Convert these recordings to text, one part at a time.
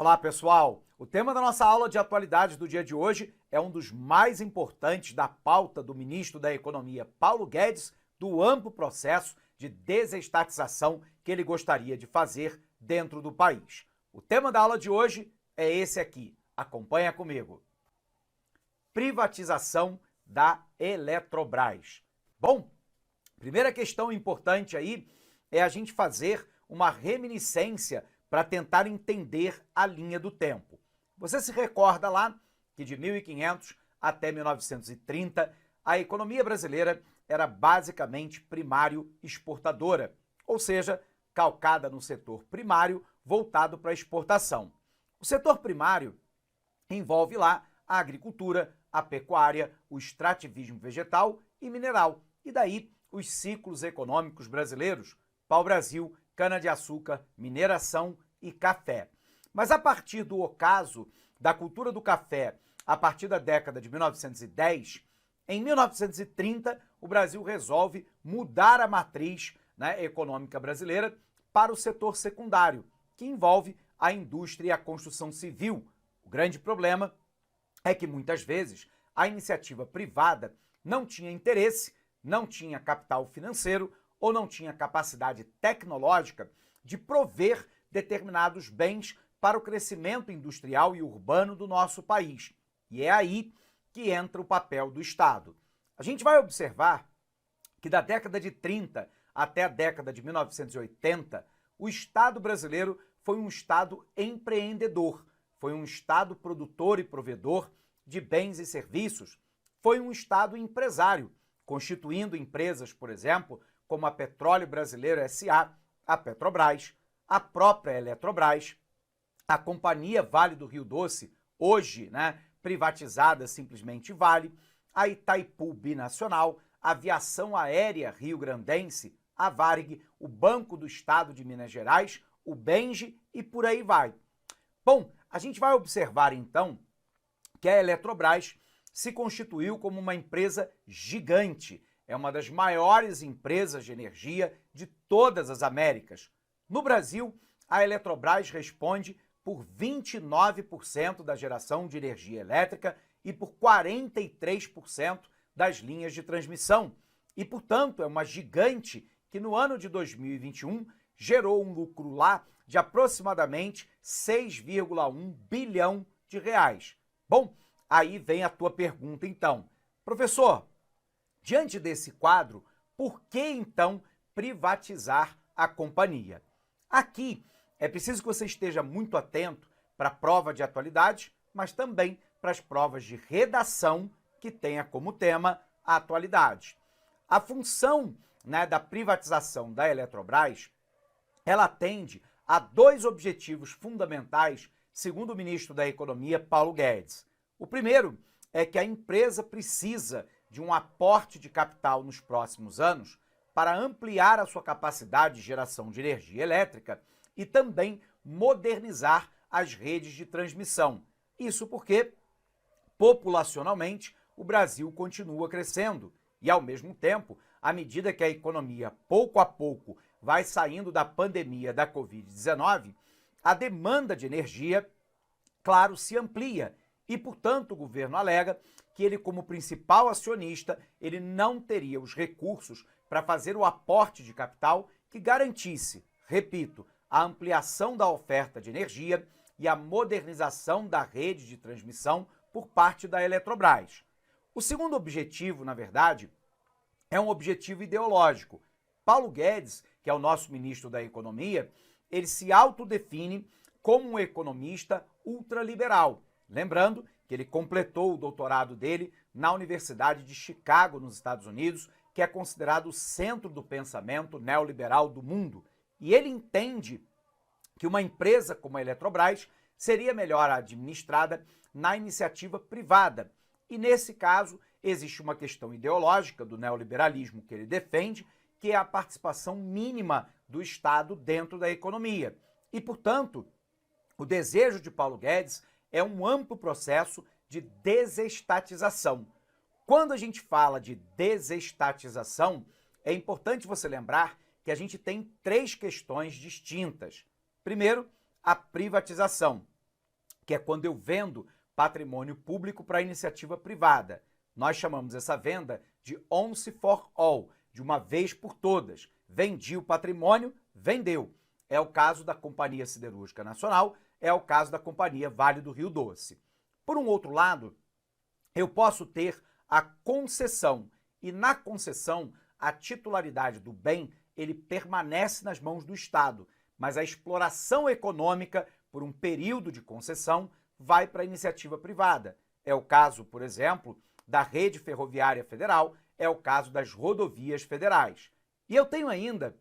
Olá, pessoal! O tema da nossa aula de atualidades do dia de hoje é um dos mais importantes da pauta do ministro da Economia, Paulo Guedes, do amplo processo de desestatização que ele gostaria de fazer dentro do país. O tema da aula de hoje é esse aqui. Acompanha comigo. Privatização da Eletrobras. Bom, primeira questão importante aí é a gente fazer uma reminiscência para tentar entender a linha do tempo. Você se recorda lá que de 1500 até 1930, a economia brasileira era basicamente primário exportadora, ou seja, calcada no setor primário voltado para a exportação. O setor primário envolve lá a agricultura, a pecuária, o extrativismo vegetal e mineral, e daí os ciclos econômicos brasileiros, pau-brasil, cana-de-açúcar, mineração e café. Mas a partir do ocaso da cultura do café, a partir da década de 1910, em 1930, o Brasil resolve mudar a matriz econômica brasileira para o setor secundário, que envolve a indústria e a construção civil. O grande problema é que muitas vezes a iniciativa privada não tinha interesse, não tinha capital financeiro ou não tinha capacidade tecnológica de prover determinados bens para o crescimento industrial e urbano do nosso país. E é aí que entra o papel do Estado. A gente vai observar que da década de 30 até a década de 1980, o Estado brasileiro foi um Estado empreendedor, foi um Estado produtor e provedor de bens e serviços, foi um Estado empresário, constituindo empresas, por exemplo, como a Petróleo Brasileiro S.A., a Petrobras, a própria Eletrobras, a Companhia Vale do Rio Doce, hoje privatizada simplesmente Vale, a Itaipu Binacional, a Aviação Aérea Rio-Grandense, a Varig, o Banco do Estado de Minas Gerais, o Benge e por aí vai. Bom, a gente vai observar então que a Eletrobras se constituiu como uma empresa gigante, é uma das maiores empresas de energia de todas as Américas. No Brasil, a Eletrobras responde por 29% da geração de energia elétrica e por 43% das linhas de transmissão. E, portanto, é uma gigante que no ano de 2021 gerou um lucro lá de aproximadamente 6,1 bilhão de reais. Bom, aí vem a tua pergunta então. Professor, diante desse quadro, por que então privatizar a companhia? Aqui é preciso que você esteja muito atento para a prova de atualidade, mas também para as provas de redação que tenha como tema a atualidade. A função da privatização da Eletrobras, ela atende a dois objetivos fundamentais, segundo o ministro da Economia, Paulo Guedes. O primeiro é que a empresa precisa de um aporte de capital nos próximos anos para ampliar a sua capacidade de geração de energia elétrica e também modernizar as redes de transmissão. Isso porque, populacionalmente, o Brasil continua crescendo e, ao mesmo tempo, à medida que a economia, pouco a pouco, vai saindo da pandemia da Covid-19, a demanda de energia, claro, se amplia e, portanto, o governo alega que ele, como principal acionista, ele não teria os recursos para fazer o aporte de capital que garantisse, repito, a ampliação da oferta de energia e a modernização da rede de transmissão por parte da Eletrobras. O segundo objetivo, na verdade, é um objetivo ideológico. Paulo Guedes, que é o nosso ministro da Economia, ele se autodefine como um economista ultraliberal. Lembrando que ele completou o doutorado dele na Universidade de Chicago, nos Estados Unidos, que é considerado o centro do pensamento neoliberal do mundo. E ele entende que uma empresa como a Eletrobras seria melhor administrada na iniciativa privada. E nesse caso, existe uma questão ideológica do neoliberalismo que ele defende, que é a participação mínima do Estado dentro da economia. E, portanto, o desejo de Paulo Guedes é um amplo processo de desestatização. Quando a gente fala de desestatização, é importante você lembrar que a gente tem três questões distintas. Primeiro, a privatização. que é quando eu vendo patrimônio público para iniciativa privada. Nós chamamos essa venda de once for all, de uma vez por todas. Vendi o patrimônio, vendeu. É o caso da Companhia Siderúrgica Nacional, é o caso da Companhia Vale do Rio Doce. Por um outro lado, eu posso ter a concessão, e na concessão, a titularidade do bem, ele permanece nas mãos do Estado, mas a exploração econômica, por um período de concessão, vai para a iniciativa privada. É o caso, por exemplo, da Rede Ferroviária Federal, é o caso das rodovias federais. E eu tenho ainda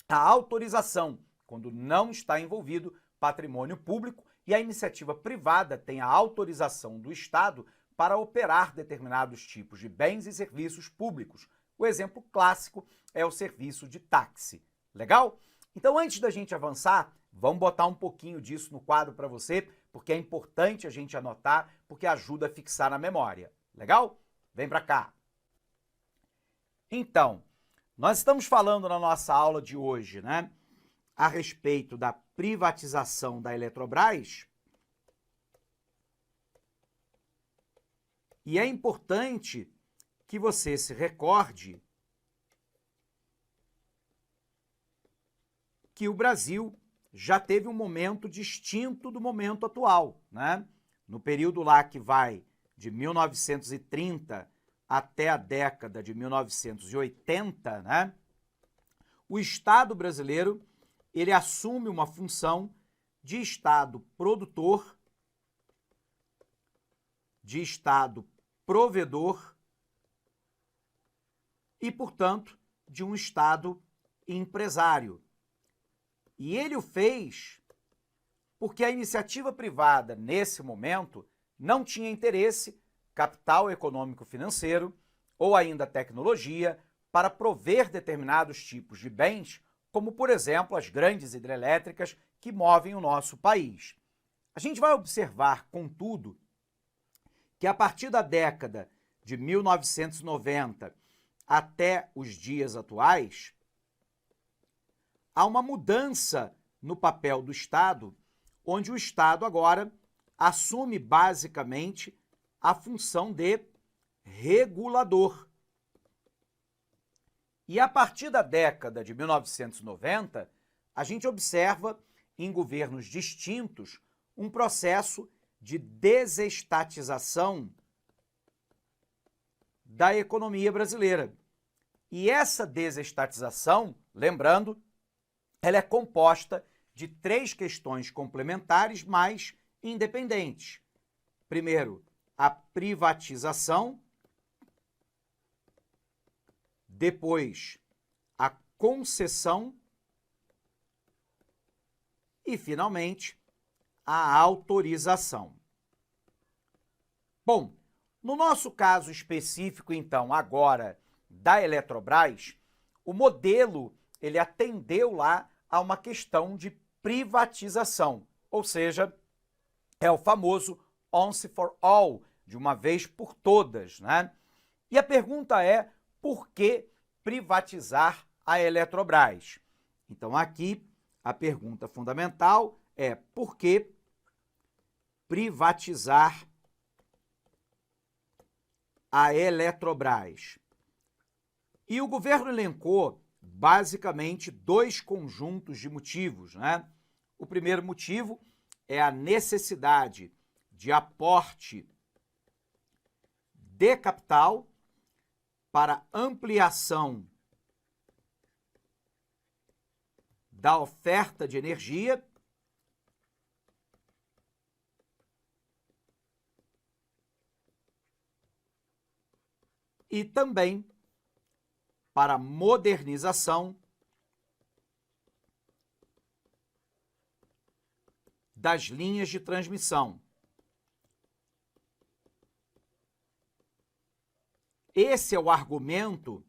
a autorização, quando não está envolvido patrimônio público, e a iniciativa privada tem a autorização do Estado para operar determinados tipos de bens e serviços públicos. O exemplo clássico é o serviço de táxi. Legal? Então, antes da gente avançar, vamos botar um pouquinho disso no quadro para você, porque é importante a gente anotar, porque ajuda a fixar na memória. Legal? Vem para cá. Então, nós estamos falando na nossa aula de hoje, né, a respeito da privatização da Eletrobras. E é importante que você se recorde que o Brasil já teve um momento distinto do momento atual, né? No período lá que vai de 1930 até a década de 1980, né? O Estado brasileiro, ele assume uma função de Estado produtor, de Estado provedor e, portanto, de um Estado empresário. E ele o fez porque a iniciativa privada, nesse momento, não tinha interesse, capital econômico-financeiro ou ainda tecnologia para prover determinados tipos de bens, como, por exemplo, as grandes hidrelétricas que movem o nosso país. A gente vai observar, contudo, que a partir da década de 1990 até os dias atuais, há uma mudança no papel do Estado, onde o Estado agora assume basicamente a função de regulador. E a partir da década de 1990, a gente observa em governos distintos um processo de desestatização da economia brasileira. E essa desestatização, lembrando, ela é composta de 3 questões complementares, mas independentes. Primeiro, a privatização, depois, a concessão e, finalmente, a autorização. Bom, no nosso caso específico, então, agora, da Eletrobras, o modelo, ele atendeu lá a uma questão de privatização, ou seja, é o famoso once for all, de uma vez por todas, né? E a pergunta é, por que privatizar a Eletrobras? Então, aqui, a pergunta fundamental é, por que privatizar a Eletrobras? E o governo elencou, basicamente, 2 conjuntos de motivos, né? O primeiro motivo é a necessidade de aporte de capital para ampliação da oferta de energia e também para modernização das linhas de transmissão. Esse é o argumento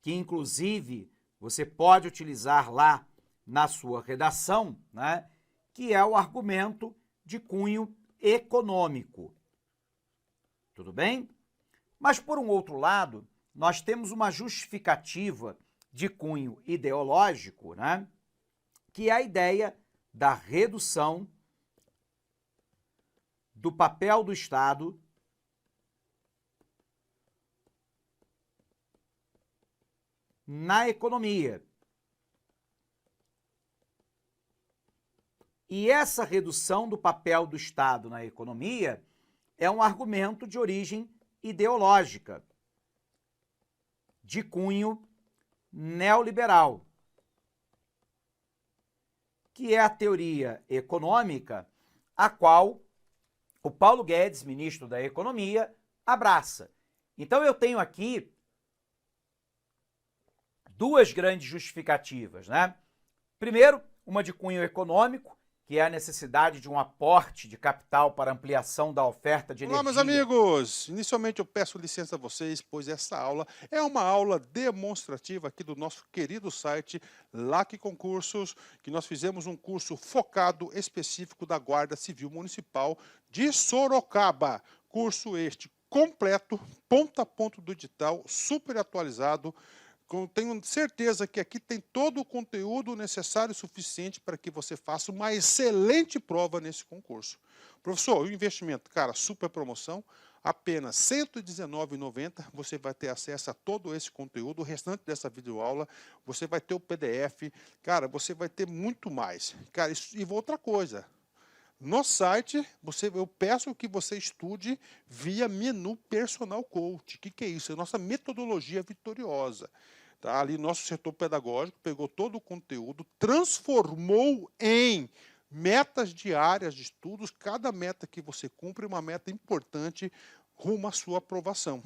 que, inclusive, você pode utilizar lá na sua redação, né? Que é o argumento de cunho econômico. Tudo bem? Mas, por um outro lado, nós temos uma justificativa de cunho ideológico, né? Que é a ideia da redução do papel do Estado na economia. E essa redução do papel do Estado na economia é um argumento de origem ideológica, de cunho neoliberal, que é a teoria econômica a qual o Paulo Guedes, ministro da Economia, abraça. Então eu tenho aqui duas grandes justificativas, né? Primeiro, uma de cunho econômico, que é a necessidade de um aporte de capital para ampliação da oferta de energia. Olá, meus amigos! Inicialmente eu peço licença a vocês, pois essa aula é uma aula demonstrativa aqui do nosso querido site LAC Concursos, que nós fizemos um curso focado específico da Guarda Civil Municipal de Sorocaba. Curso este completo, ponto a ponto do edital, super atualizado. Tenho certeza que aqui tem todo o conteúdo necessário e suficiente para que você faça uma excelente prova nesse concurso. Professor, o investimento, cara, super promoção, apenas R$ 119,90, você vai ter acesso a todo esse conteúdo, o restante dessa videoaula, você vai ter o PDF, cara, você vai ter muito mais. Cara, e outra coisa, no site, eu peço que você estude via menu Personal Coach. O que é isso? É a nossa metodologia vitoriosa. Tá? Ali, nosso setor pedagógico pegou todo o conteúdo, transformou em metas diárias de estudos. Cada meta que você cumpre é uma meta importante rumo à sua aprovação.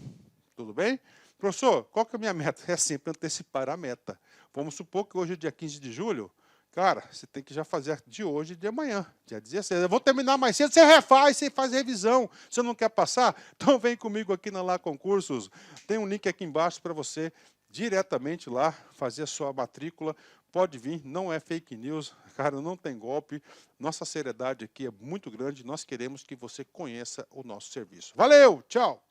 Tudo bem? Professor, qual que é a minha meta? É sempre antecipar a meta. Vamos supor que hoje é dia 15 de julho. Cara, você tem que já fazer de hoje e de amanhã, dia 16. Eu vou terminar mais cedo, você refaz, você faz revisão. Você não quer passar? Então vem comigo aqui na LAC Concursos. Tem um link aqui embaixo para você diretamente lá fazer a sua matrícula. Pode vir, não é fake news, cara, não tem golpe. Nossa seriedade aqui é muito grande. Nós queremos que você conheça o nosso serviço. Valeu, tchau!